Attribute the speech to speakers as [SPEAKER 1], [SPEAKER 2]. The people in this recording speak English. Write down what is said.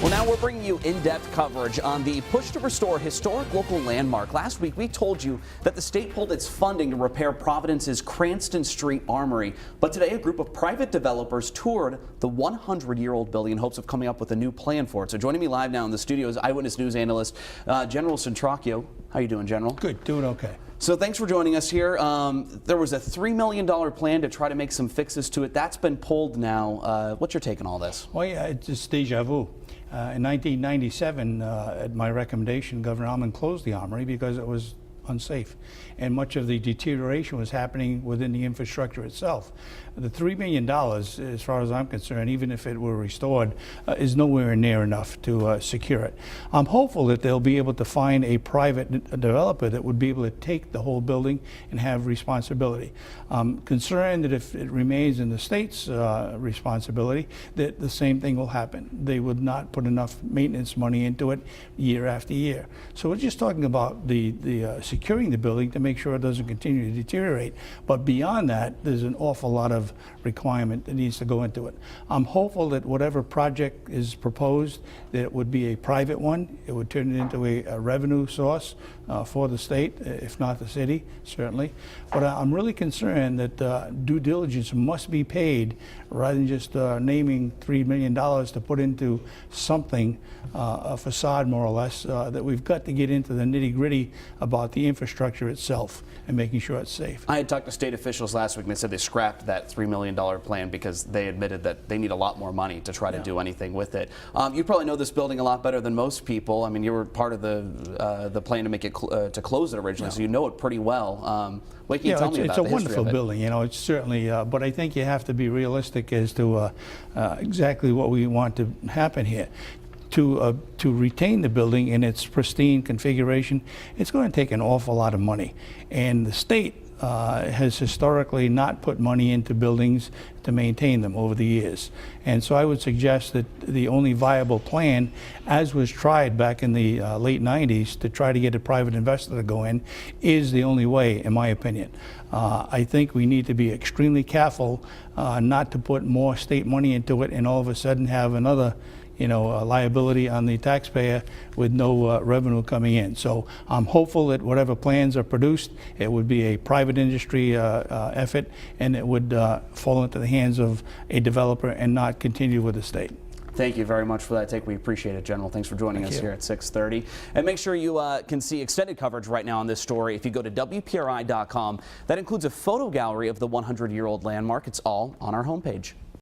[SPEAKER 1] Well, now we're bringing you in-depth coverage on the push to restore historic local landmark. Last week, we told you that the state pulled its funding to repair Providence's Cranston Street Armory. But today, a group of private developers toured the 100-year-old building in hopes of coming up with a new plan for it. So joining me live now in the studio is Eyewitness News analyst General Centracchio. How you doing, General?
[SPEAKER 2] Good, doing okay.
[SPEAKER 1] So thanks for joining us here. There was a $3 million plan to try to make some fixes to it. That's been pulled now. What's your take on all this?
[SPEAKER 2] Well, yeah, it's just deja vu. In 1997, at my recommendation, Governor Almond closed the Armory because it was unsafe, and much of the deterioration was happening within the infrastructure itself. The $3 million, as far as I'm concerned, even if it were restored, is nowhere near enough to secure it. I'm hopeful that they'll be able to find a private developer that would be able to take the whole building and have responsibility. I'm concerned that if it remains in the state's responsibility, that the same thing will happen. They would not put enough maintenance money into it year after year. So we're just talking about the securing the building to make sure it doesn't continue to deteriorate. But beyond that, there's an awful lot of requirement that needs to go into it. I'm hopeful that whatever project is proposed, that it would be a private one. It would turn it into a revenue source for the state, if not the city, certainly. But I'm really concerned that due diligence must be paid rather than just naming $3 million to put into something, a facade more or less, that we've got to get into the nitty-gritty about the infrastructure itself and making sure it's safe.
[SPEAKER 1] I had talked to state officials last week and they said they scrapped that $3 million plan because they admitted that they need a lot more money to try to do anything with it. You probably know this building a lot better than most people. I mean, you were part of the plan to make it to close it originally, so you know it pretty well. What can you tell me about the history of it? It's a
[SPEAKER 2] wonderful building, you know. It's certainly, but I think you have to be realistic as to exactly what we want to happen here. To retain the building in its pristine configuration, it's going to take an awful lot of money. And the state has historically not put money into buildings to maintain them over the years. And so I would suggest that the only viable plan, as was tried back in the late 90s to try to get a private investor to go in, is the only way, in my opinion. I think we need to be extremely careful not to put more state money into it and all of a sudden have another liability on the taxpayer with no revenue coming in. So I'm hopeful that whatever plans are produced, it would be a private industry effort, and it would fall into the hands of a developer and not continue with the state.
[SPEAKER 1] Thank you very much for that take. We appreciate it, General. Thanks for joining us here at 6:30. And make sure you can see extended coverage right now on this story if you go to WPRI.com. That includes a photo gallery of the 100-year-old landmark. It's all on our homepage.